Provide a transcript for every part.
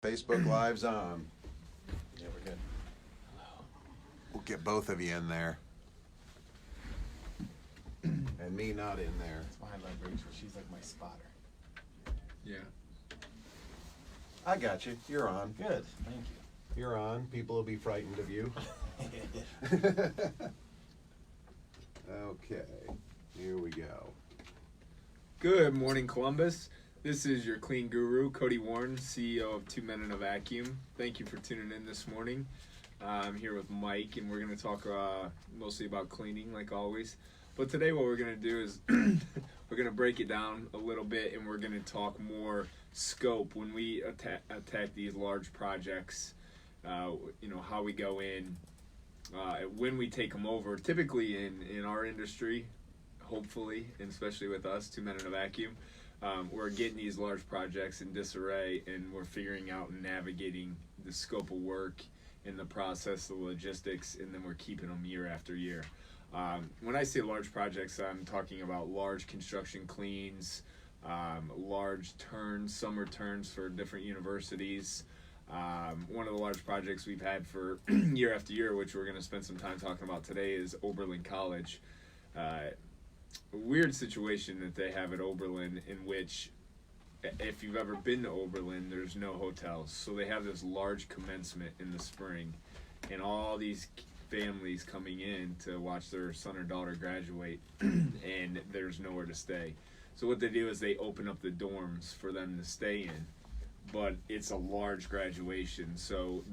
Facebook Live's on. Yeah, we're good. We'll get both of you in there. And me not in there. It's behind like Rachel. She's like my spotter. Yeah. I got you. You're on. Good. Thank You're on. People will be frightened of you. you. Okay. Here we go. Good morning, Columbus. This is your clean guru, Cody Warren, CEO of Two Men in a Vacuum. Thank you for tuning in this morning. I'm here with Mike, and we're going to talk mostly about cleaning, like always. But today what we're going to do is we're going to break it down a little bit, and we're going to talk more scope when we attack these large projects, how we go in, when we take them over. Typically in our industry, hopefully, and especially with us, Two Men in a Vacuum, we're getting these large projects in disarray, and we're figuring out and navigating the scope of work and the process, the logistics, and then we're keeping them year after year. When I say large projects, I'm talking about large construction cleans, large turns, summer turns for different universities. One of the large projects we've had for year after year, which we're going to spend some time talking about today, is Oberlin College. A weird situation that they have at Oberlin, in which, if you've ever been to Oberlin, there's no hotels. So they have this large commencement in the spring, and all these families coming in to watch their son or daughter graduate, and there's nowhere to stay. So what they do is they open up the dorms for them to stay in, but it's a large graduation, so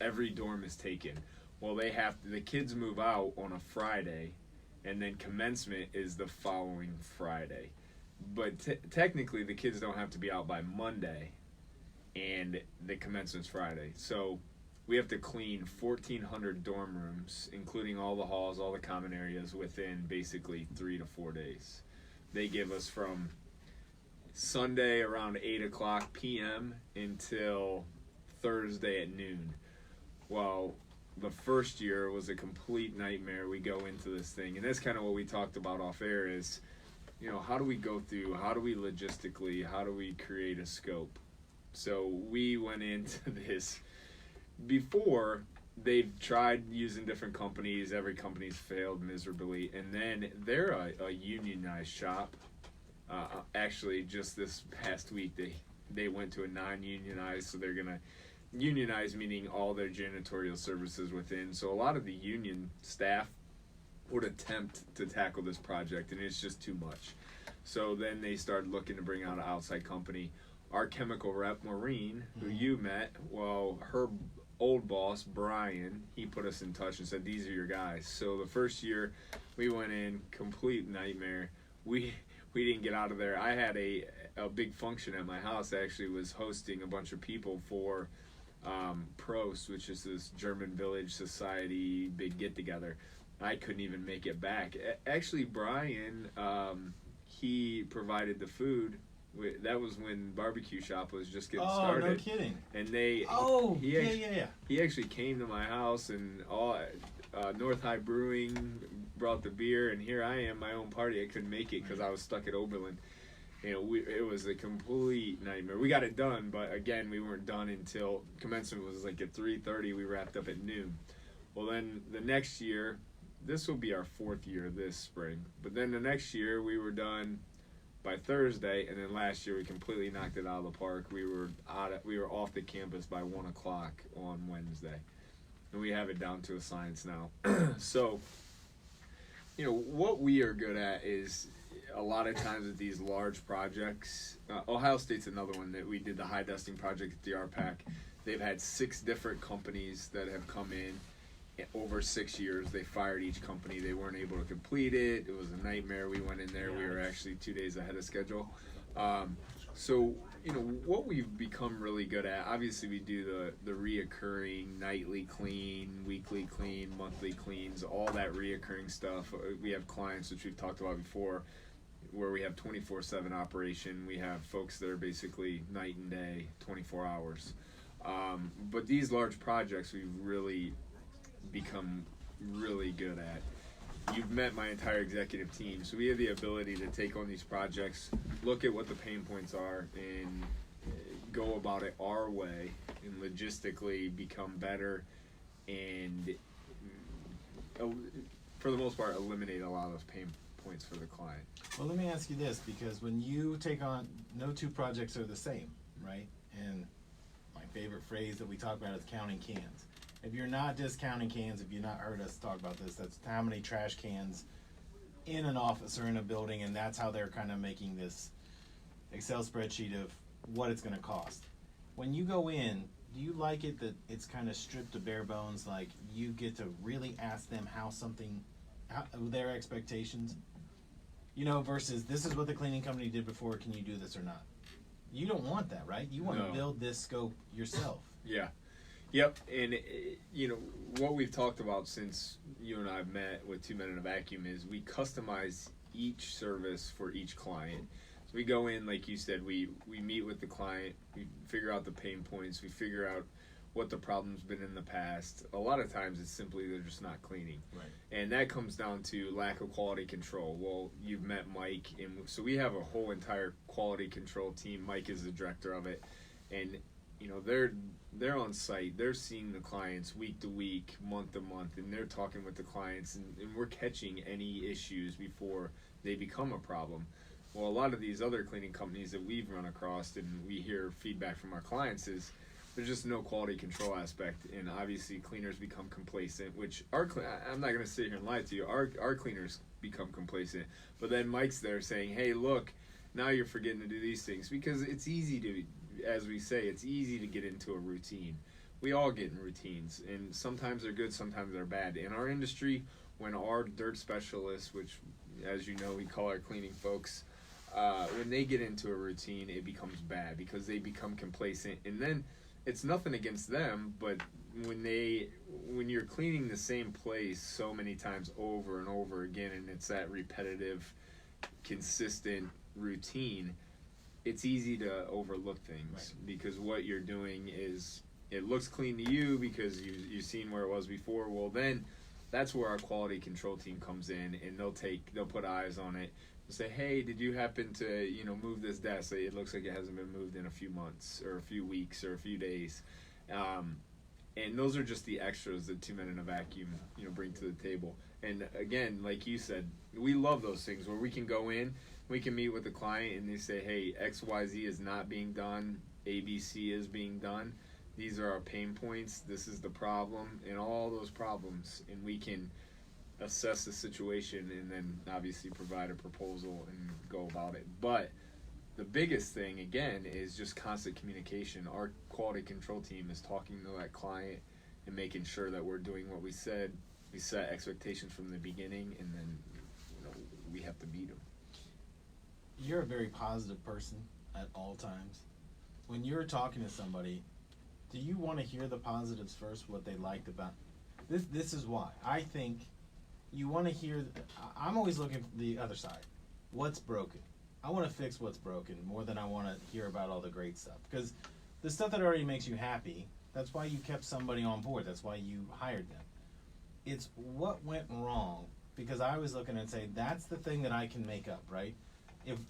every dorm is taken. Well, the kids move out on a Friday, and then commencement is the following Friday. But technically, the kids don't have to be out by Monday, and the commencement's Friday. So we have to clean 1,400 dorm rooms, including all the halls, all the common areas, within basically 3 to 4 days. They give us from Sunday around 8 o'clock p.m. until Thursday at noon. Well, the first year was a complete nightmare. We go into this thing, and that's kind of what we talked about off air is, how do we go through, how do we logistically, how do we create a scope? So we went into this before. They've tried using different companies. Every company's failed miserably, and then they're a unionized shop. Actually, just this past week, they went to a non-unionized, so they're going to unionize, meaning all their janitorial services within. So a lot of the union staff would attempt to tackle this project, and it's just too much. So then they started looking to bring out an outside company. Our chemical rep, Maureen, who you met, well, her old boss, Brian, he put us in touch and said, these are your guys. So the first year we went in, complete nightmare. We didn't get out of there. I had a big function at my house. I actually was hosting a bunch of people for Prost, which is this German village society big get-together. I couldn't even make it back. Actually, Brian, he provided the food. That was when Barbecue Shop was just getting started. Oh, no kidding. And he actually came to my house, and North High Brewing brought the beer, and here I am, my own party. I couldn't make it because I was stuck at Oberlin. It was a complete nightmare. We got it done, but again, we weren't done until commencement was like at 3:30. We wrapped up at noon. Well, then the next year, this will be our 4th year this spring, but then the next year we were done by Thursday, and then last year we completely knocked it out of the park. We were off the campus by 1 o'clock on Wednesday, and we have it down to a science now. So, what we are good at is, a lot of times with these large projects, Ohio State's another one that we did the high dusting project at the RPAC. They've had 6 different companies that have come in over 6 years. They fired each company. They weren't able to complete it. It was a nightmare. We went in there. We were actually 2 days ahead of schedule. So, what we've become really good at, obviously we do the reoccurring nightly clean, weekly clean, monthly cleans, all that reoccurring stuff. We have clients, which we've talked about before, where we have 24/7 operation. We have folks that are basically night and day, 24 hours. But these large projects we've really become really good at. You've met my entire executive team, so we have the ability to take on these projects, look at what the pain points are, and go about it our way and logistically become better and for the most part eliminate a lot of those pain points for the client. Well, let me ask you this, because when you take on, no two projects are the same, right? And my favorite phrase that we talk about is counting cans. If you're not just counting cans, if you've not heard us talk about this, that's how many trash cans in an office or in a building, and that's how they're kind of making this Excel spreadsheet of what it's going to cost. When you go in, do you like it that it's kind of stripped to bare bones, like you get to really ask them how their expectations, you know, versus this is what the cleaning company did before, can you do this or not? You don't want that, right? You want to build this scope yourself. Yeah. Yep. And, you know, what we've talked about since you and I have met with 2 Men in a Vacuum is we customize each service for each client. So we go in, like you said, we meet with the client, we figure out the pain points, we figure out what the problem's been in the past. A lot of times it's simply they're just not cleaning. Right. And that comes down to lack of quality control. Well, you've met Mike, and so we have a whole entire quality control team. Mike is the director of it. And, you know, they're on site. They're seeing the clients week to week, month to month, and they're talking with the clients, and we're catching any issues before they become a problem. Well, a lot of these other cleaning companies that we've run across and we hear feedback from our clients is there's just no quality control aspect, and obviously cleaners become complacent, which I'm not going to sit here and lie to you, our cleaners become complacent, but then Mike's there saying, hey, look, now you're forgetting to do these things, because it's easy to, as we say, it's easy to get into a routine. We all get in routines, and sometimes they're good, sometimes they're bad. In our industry, when our dirt specialists, which, as you know, we call our cleaning folks, when they get into a routine, it becomes bad because they become complacent, and then it's nothing against them, but when you're cleaning the same place so many times over and over again, and it's that repetitive, consistent routine, it's easy to overlook things. Right. Because what you're doing is, it looks clean to you because you've seen where it was before. Well, then that's where our quality control team comes in, and they'll put eyes on it and say, hey, did you happen to, you know, move this desk? It looks like it hasn't been moved in a few months or a few weeks or a few days. And those are just the extras that 2 Men in a Vacuum, you know, bring to the table. And again, like you said, we love those things where we can go in, we can meet with the client, and they say, hey, XYZ is not being done, ABC is being done. These are our pain points. This is the problem, and all those problems, and we can assess the situation and then obviously provide a proposal and go about it. But the biggest thing, again, is just constant communication. Our quality control team is talking to that client and making sure that we're doing what we said. We set expectations from the beginning, and then, you know, we have to meet them. You're a very positive person at all times. When you're talking to somebody, do you want to hear the positives first, what they liked about this? This is why I think you want to hear. I'm always looking for the other side. What's broken? I want to fix what's broken more than I want to hear about all the great stuff, because the stuff that already makes you happy, that's why you kept somebody on board, that's why you hired them. It's what went wrong, because I was looking and say, that's the thing that I can make up, right?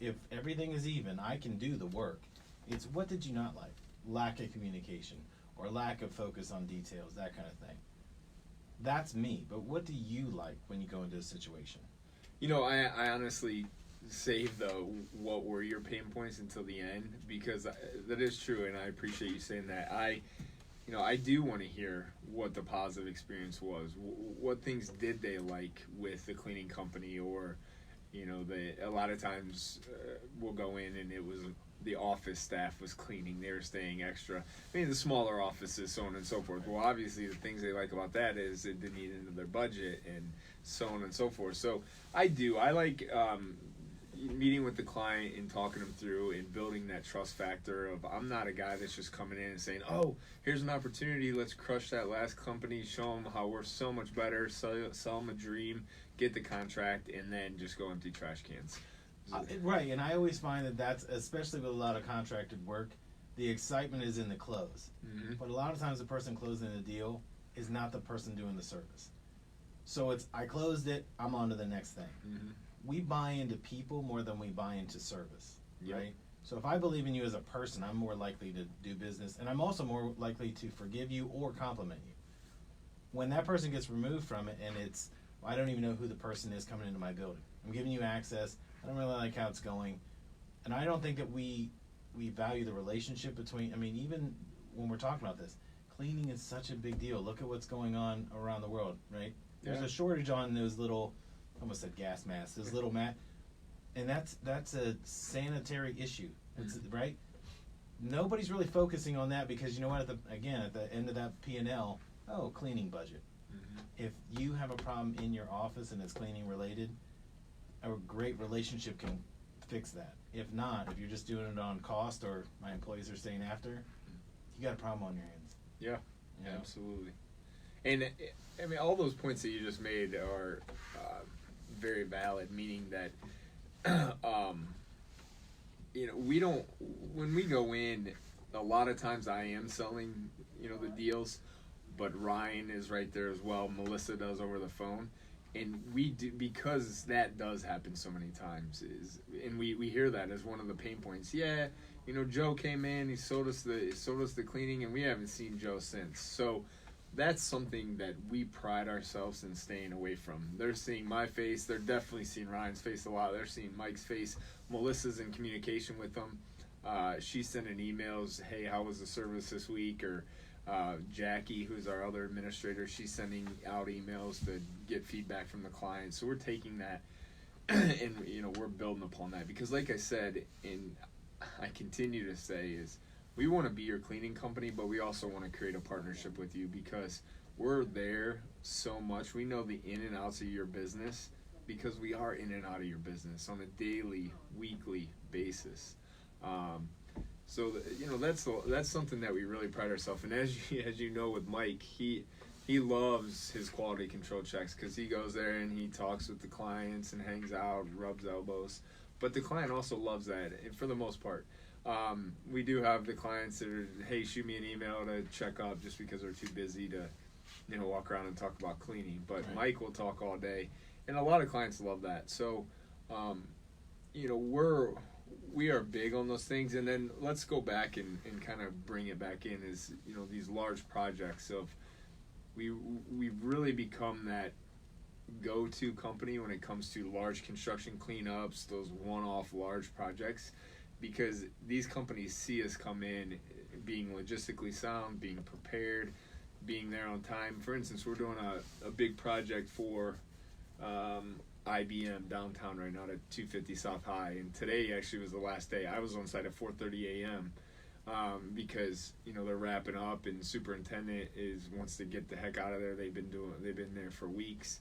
If everything is even, I can do the work. It's what did you not like? Lack of communication or lack of focus on details, that kind of thing. That's me, but what do you like when you go into a situation? You know, I honestly save what were your pain points until the end, because that is true, and I appreciate you saying that. I do want to hear what the positive experience was. What things did they like with the cleaning company, or, you know, a lot of times we'll go in and it was the office staff was cleaning, they were staying extra. I mean, the smaller offices, so on and so forth. Well, obviously the things they like about that is it didn't eat into their budget and so on and so forth. So I like meeting with the client and talking them through and building that trust factor of, I'm not a guy that's just coming in and saying, oh, here's an opportunity, let's crush that last company, show them how we're so much better, sell them a dream, get the contract, and then just go empty trash cans. Right, and I always find that that's, especially with a lot of contracted work, the excitement is in the close. Mm-hmm. But a lot of times the person closing the deal is not the person doing the service. So it's, I closed it, I'm on to the next thing. Mm-hmm. We buy into people more than we buy into service, right? So if I believe in you as a person, I'm more likely to do business, and I'm also more likely to forgive you or compliment you. When that person gets removed from it, and it's, well, I don't even know who the person is coming into my building. I'm giving you access. I don't really like how it's going, and I don't think that we value the relationship between. I mean, even when we're talking about this, cleaning is such a big deal. Look at what's going on around the world, right? There's Yeah. a shortage on those little, I almost said gas masks, those little and that's a sanitary issue. It's, right? Nobody's really focusing on that because you know what? At the end of that P&L, cleaning budget. If you have a problem in your office and it's cleaning related, a great relationship can fix that. If not, if you're just doing it on cost or my employees are staying after, you got a problem on your hands. Yeah, You know? absolutely. And I mean, all those points that you just made are very valid, meaning that, we don't, when we go in, a lot of times I am selling, the deals, but Ryan is right there as well. Melissa does over the phone. And we do, because that does happen so many times, and we hear that as one of the pain points. Yeah, Joe came in, he sold us the cleaning, and we haven't seen Joe since. So that's something that we pride ourselves in staying away from. They're seeing my face, they're definitely seeing Ryan's face a lot. They're seeing Mike's face. Melissa's in communication with them. She's sending emails, hey, how was the service this week? Or Jackie, who's our other administrator, she's sending out emails to get feedback from the clients. So we're taking that and we're building upon that, because like I said, and I continue to say, is we want to be your cleaning company, but we also want to create a partnership with you, because we're there so much. We know the in and outs of your business, because we are in and out of your business on a daily, weekly basis. So that's something that we really pride ourselves in. As you know, with Mike, he loves his quality control checks, because he goes there and he talks with the clients and hangs out, rubs elbows. But the client also loves that, and for the most part. We do have the clients that are, hey, shoot me an email to check up, just because they're too busy to walk around and talk about cleaning. But Right. Mike will talk all day, and a lot of clients love that. So we are big on those things. And then let's go back and kind of bring it back in, is these large projects of we've really become that go-to company when it comes to large construction cleanups, those one-off large projects, because these companies see us come in being logistically sound, being prepared, being there on time. For instance, we're doing a big project for IBM downtown right now at 250 South High, and today actually was the last day. I was on site at 4:30 a.m. Because they're wrapping up, and superintendent wants to get the heck out of there. They've been there for weeks,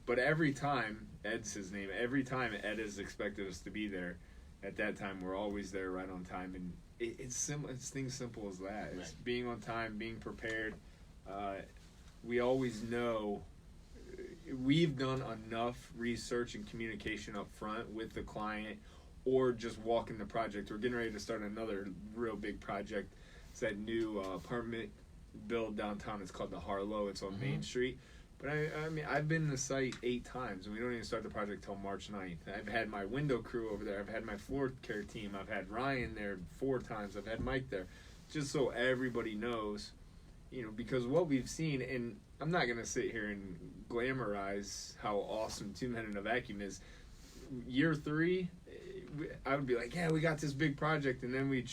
but every time, Ed's his name, every time Ed has expected us to be there at that time, we're always there right on time. And it's simple. It's things simple as that. It's Right. being on time, being prepared. We always know we've done enough research and communication up front with the client, or just walking the project. We're getting ready to start another real big project. It's that new apartment build downtown. It's called the Harlow. It's on Main Street. But I mean, I've been to the site 8 times, and we don't even start the project till March 9th. I've had my window crew over there. I've had my floor care team. I've had Ryan there 4 times. I've had Mike there, just so everybody knows, because what we've seen, and I'm not going to sit here and glamorize how awesome 2 Men in a Vacuum is. Year 3, I would be like, yeah, we got this big project, and then we'd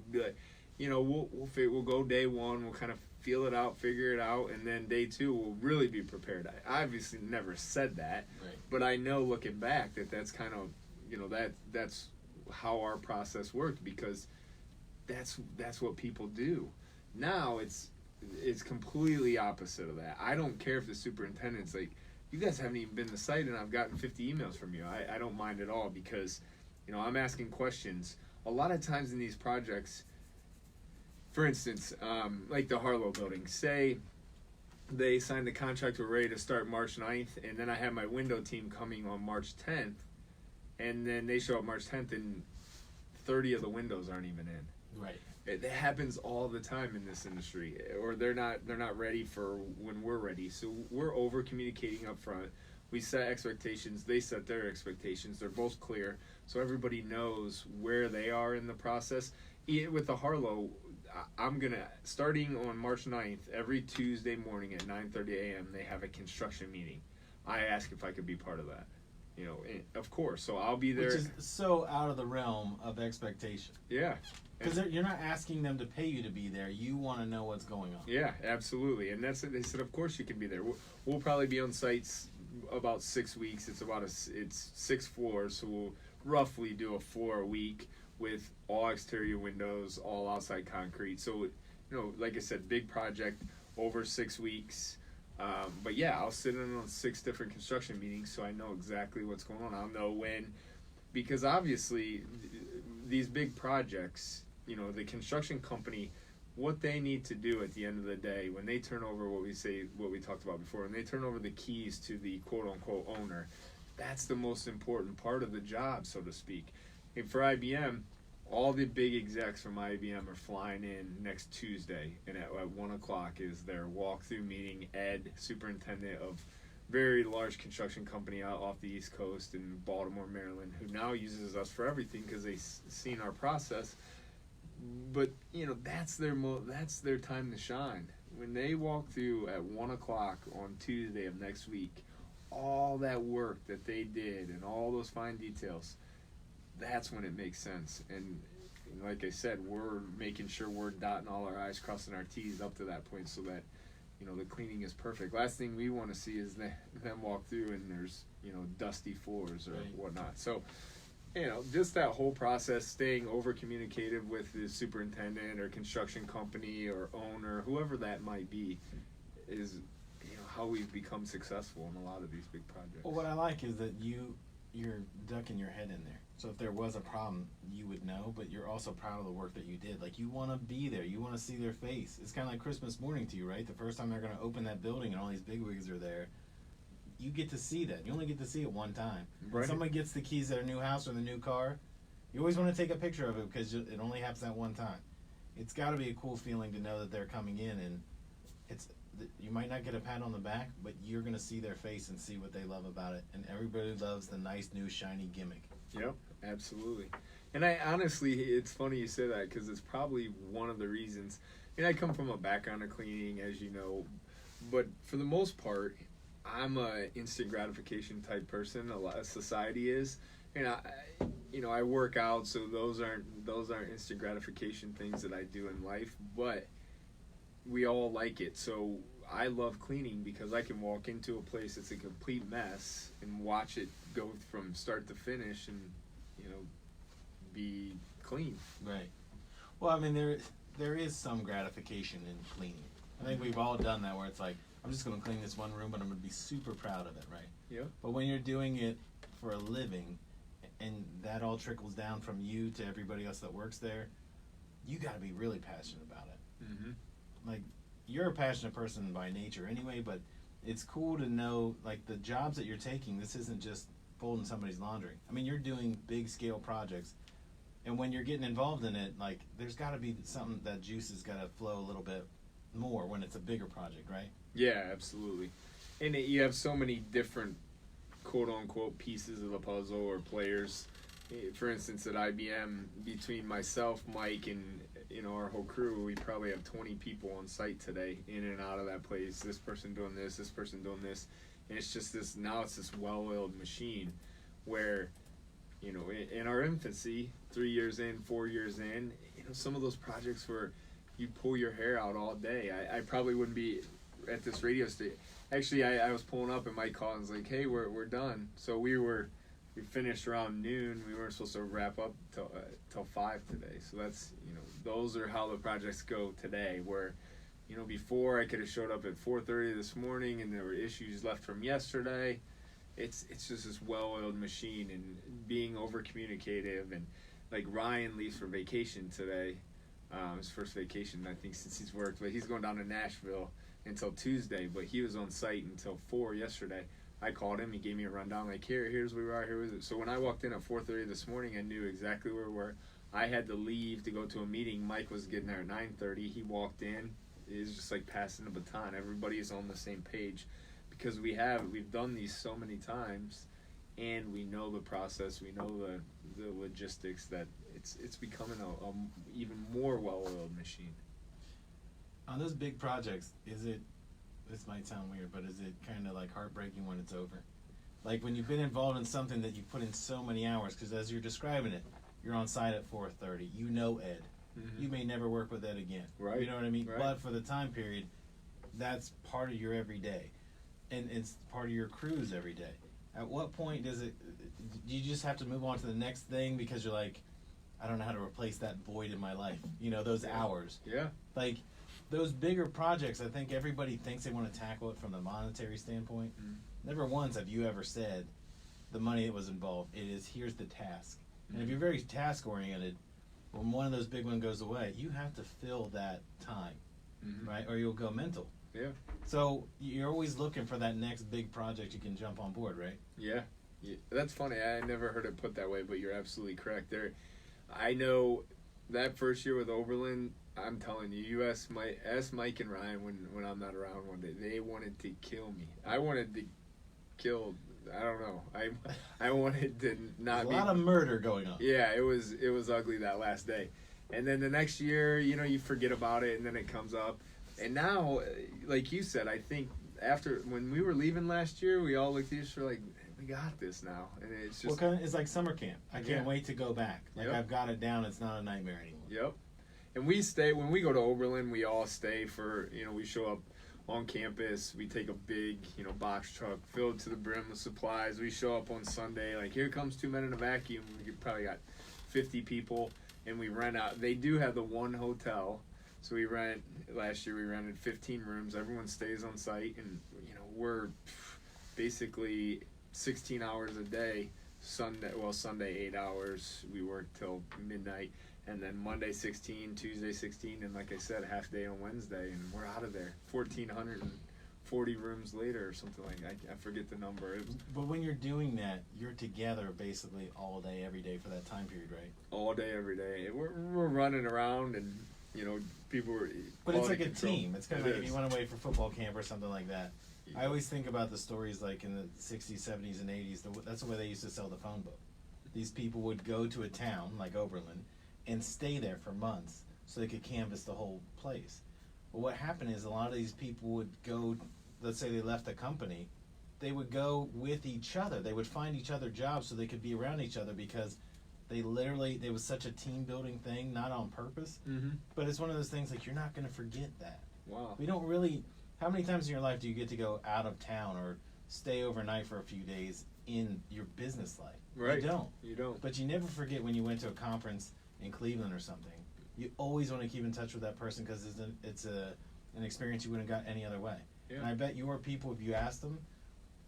be like, we'll go day 1, we'll kind of feel it out, figure it out, and then day 2 we'll really be prepared. I obviously never said that, Right. but I know looking back that's kind of, that's how our process worked, because that's what people do. Now it's completely opposite of that. I don't care if the superintendent's like, you guys haven't even been to the site and I've gotten 50 emails from you. I don't mind at all, because I'm asking questions. A lot of times in these projects, for instance, like the Harlow building, say they signed the contract, we're ready to start March 9th, and then I have my window team coming on March 10th, and then they show up March 10th and 30 of the windows aren't even in. Right. It happens all the time in this industry, or they're not ready for when we're ready. So we're over communicating up front. We set expectations, they set their expectations, they're both clear. so everybody knows where they are in the process. With the Harlow, I'm gonna, starting on March 9th, every Tuesday morning at 9:30 a.m. they have a construction meeting. I ask if I could be part of that. Of course. So I'll be there. Which is so out of the realm of expectation. Yeah. Because you're not asking them to pay you to be there. You want to know what's going on. Yeah, absolutely. And that's it. They said, of course you can be there. We'll probably be on sites about 6 weeks. It's 6 floors, so we'll roughly do a floor a week with all exterior windows, all outside concrete. So, like I said, big project over 6 weeks. But yeah, I'll sit in on 6 different construction meetings, so I know exactly what's going on. I'll know when, because obviously these big projects, the construction company, what they need to do at the end of the day, when they turn over what we talked about before, when they turn over the keys to the quote unquote owner, that's the most important part of the job, so to speak. And for IBM, all the big execs from IBM are flying in next Tuesday, and at 1 o'clock is their walkthrough meeting. Ed, superintendent of very large construction company out off the East Coast in Baltimore, Maryland, who now uses us for everything because they've seen our process. But that's their time to shine. When they walk through at 1 o'clock on Tuesday of next week, all that work that they did and all those fine details, that's when it makes sense. And like I said, we're making sure we're dotting all our I's, crossing our T's up to that point so that the cleaning is perfect. Last thing we want to see is them walk through and there's dusty floors or whatnot. So just that whole process, staying over communicative with the superintendent or construction company or owner, whoever that might be, is how we've become successful in a lot of these big projects. Well, what I like is that you're ducking your head in there. So if there was a problem, you would know, but you're also proud of the work that you did. Like, you want to be there. You want to see their face. It's kind of like Christmas morning to you, right? The first time they're going to open that building and all these bigwigs are there, you get to see that. You only get to see it one time. Right. When somebody gets the keys to their new house or the new car, you always want to take a picture of it because it only happens that one time. It's got to be a cool feeling to know that they're coming in, and you might not get a pat on the back, but you're going to see their face and see what they love about it. And everybody loves the nice, new, shiny gimmick. Yep, absolutely. And I honestly, it's funny you say that because it's probably one of the reasons. I come from a background of cleaning, as you know, but for the most part, I'm a instant gratification type person. A lot of society is, and I work out, so those aren't instant gratification things that I do in life, but we all like it. So I love cleaning because I can walk into a place that's a complete mess and watch it go from start to finish and be clean. Right. Well, I mean, there is some gratification in cleaning. I think we've all done that where it's like, I'm just going to clean this one room, but I'm going to be super proud of it, right? Yep. But when you're doing it for a living and that all trickles down from you to everybody else that works there, you got to be really passionate about it. Mm-hmm. Like, you're a passionate person by nature anyway, but it's cool to know, like, the jobs that you're taking, this isn't just folding somebody's laundry. I mean, you're doing big scale projects, and when you're getting involved in it, like, there's got to be something, that juice has got to flow a little bit more when it's a bigger project, right? Yeah, absolutely. And you have so many different quote unquote pieces of the puzzle or players. For instance, at IBM, between myself, Mike, and our whole crew, we probably have 20 people on site today, in and out of that place. This person doing this person doing this, and it's just this. Now it's this well-oiled machine, where, in our infancy, 3 years in, 4 years in, some of those projects where you pull your hair out all day. I probably wouldn't be at this radio station. Actually, I was pulling up and Mike called and was like, "Hey, we're done." So we finished around noon. We weren't supposed to wrap up till 5 today. So that's, those are how the projects go today, where, before I could have showed up at 4:30 this morning and there were issues left from yesterday. It's just this well-oiled machine, and being over communicative. And like, Ryan leaves for vacation today, his first vacation I think since he's worked, but he's going down to Nashville until Tuesday, but he was on site until 4 yesterday. I called him, he gave me a rundown, like, here's where we are, here was it. So when I walked in at 4:30 this morning, I knew exactly where we were. I had to leave to go to a meeting. Mike was getting there at 9:30. He walked in. It was just like passing the baton. Everybody is on the same page because we've done these so many times, and we know the process, we know the logistics, that it's becoming a even more well-oiled machine. On those big projects, this might sound weird, but is it kind of like heartbreaking when it's over? Like when you've been involved in something that you put in so many hours, because as you're describing it, you're on site at 4:30. You know Ed. Mm-hmm. You may never work with Ed again. Right. You know what I mean? Right. But for the time period, that's part of your everyday, and it's part of your cruise every day. At what point do you just have to move on to the next thing because you're like, I don't know how to replace that void in my life? You know, those hours. Yeah. Like those bigger projects, I think everybody thinks they want to tackle it from the monetary standpoint. Mm-hmm. Never once have you ever said the money that was involved. It is, here's the task. And if Mhm. you're very task oriented, when one of those big ones goes away, you have to fill that time, Mhm. right? Or you'll go mental. Yeah. So you're always looking for that next big project you can jump on board, right? Yeah. That's funny. I never heard it put that way, but you're absolutely correct there. I know that first year with Oberlin, I'm telling you, you ask Mike and Ryan when I'm not around one day, they wanted to kill me. I wanted to kill, I don't know. I wanted to not There's be. a lot of murder going on. Yeah, it was ugly that last day. And then the next year, you forget about it, and then it comes up. And now, like you said, I think after, when we were leaving last year, we all looked at each other like, we got this now. And it's just, It's like summer camp. I can't Yeah. wait to go back. Like Yep. I've got it down. It's not a nightmare anymore. yep. And we stay, when we go to Oberlin, we all stay for, we show up on campus. We take a big, box truck filled to the brim with supplies. We show up on Sunday, like, here comes 2 Men in a Vacuum. We probably got 50 people, and we rent out. They do have the one hotel. So last year we rented 15 rooms. Everyone stays on site, and, we're basically 16 hours a day. Sunday 8 hours. We work till midnight. And then Monday 16, Tuesday 16, and like I said, half day on Wednesday, and we're out of there. 1,440 rooms later or something like that. I forget the number. It was But when you're doing that, you're together basically all day, every day for that time period, right? all day, every day. We're running around, and, people were. But it's like quality a control. team. It's kind of It like if is. you went away for football camp or something like that. I always think about the stories like in the 60s, 70s, and 80s. That's the way they used to sell the phone book. These people would go to a town like Oberlin and stay there for months so they could canvass the whole place. But what happened is a lot of these people would go, let's say they left a company, they would go with each other. They would find each other jobs so they could be around each other because it was such a team building thing, not on purpose. Mm-hmm. But it's one of those things like you're not going to forget that. Wow. We don't really. How many times in your life do you get to go out of town or stay overnight for a few days in your business life? Right. You don't. You don't. But you never forget when you went to a conference in Cleveland or something. You always want to keep in touch with that person because it's an experience you wouldn't have got any other way. Yeah. And I bet your people, if you ask them,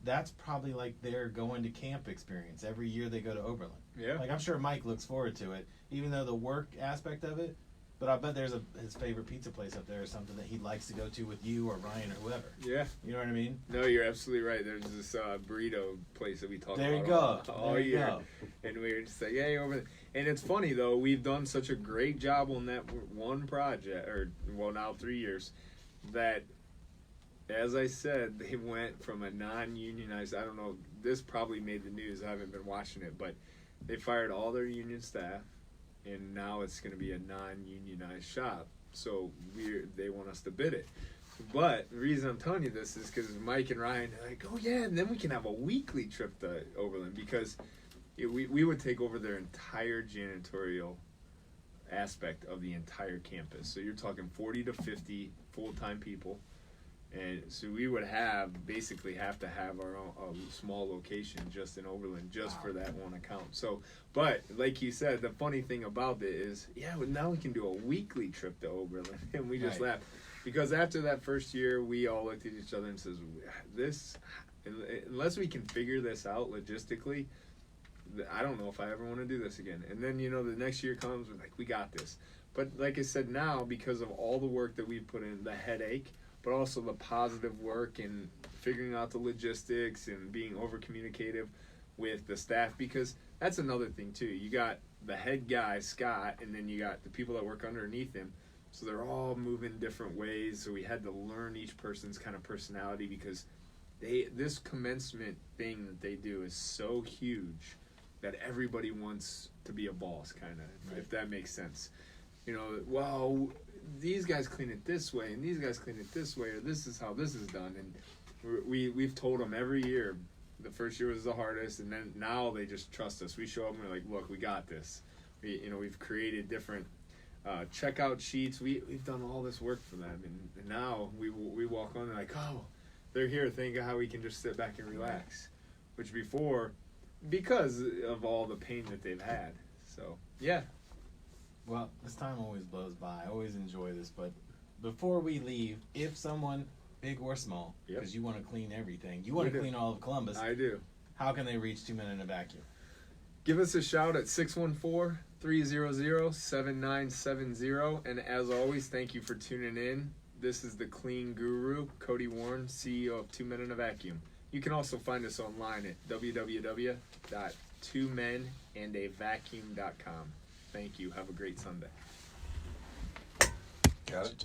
that's probably like their going to camp experience. Every year they go to Oberlin. Yeah. Like I'm sure Mike looks forward to it, even though the work aspect of it. But I bet there's his favorite pizza place up there or something that he likes to go to with you or Ryan or whoever. Yeah. You know what I mean? No, you're absolutely right. There's this burrito place that we talk There you about go. all There you year. go. And we were just like, hey, over there. And it's funny, though, we've done such a great job on that one project, now 3 years, that, as I said, they went from a non-unionized, I don't know, this probably made the news, I haven't been watching it, but they fired all their union staff, and now it's going to be a non-unionized shop. So they want us to bid it. But the reason I'm telling you this is because Mike and Ryan are like, oh yeah, and then we can have a weekly trip to Oberlin, because we would take over their entire janitorial aspect of the entire campus. So you're talking 40 to 50 full-time people. And so we would basically have to have our own a small location just in Oberlin, just for that one account. So, but like you said, the funny thing about it is, now we can do a weekly trip to Oberlin, and we just Right. laughed. Because after that first year, we all looked at each other and says, unless we can figure this out logistically, I don't know if I ever want to do this again. And then, the next year comes, we're like, we got this. But like I said, now, because of all the work that we've put in, the headache, but also the positive work and figuring out the logistics and being over communicative with the staff, because that's another thing too. You got the head guy, Scott, and then you got the people that work underneath him. So they're all moving different ways. So we had to learn each person's kind of personality, because this commencement thing that they do is so huge that everybody wants to be a boss, kind of, Right. if that makes sense. You know, well, these guys clean it this way, and these guys clean it this way, or this is how this is done, and we've told them every year. The first year was the hardest, and then now they just trust us. We show up and we're like, look, we got this. We've created different checkout sheets. We've done all this work for them, and now we walk on and they're like, oh, they're here. Think of how we can just sit back and relax. Which before, because of all the pain that they've had. So yeah, Well, this time always blows by. I always enjoy this, but before we leave, if someone, big or small, Yep. because you want to clean everything, you want We to do. clean all of Columbus, I do. how can they reach 2 Men in a Vacuum? Give us a shout at 614-300-7970. And as always, thank you for tuning in. This is the Clean Guru, Cody Warren, CEO of 2 Men in a Vacuum. You can also find us online at www.twomenandavacuum.com. Thank you. Have a great Sunday. Got it?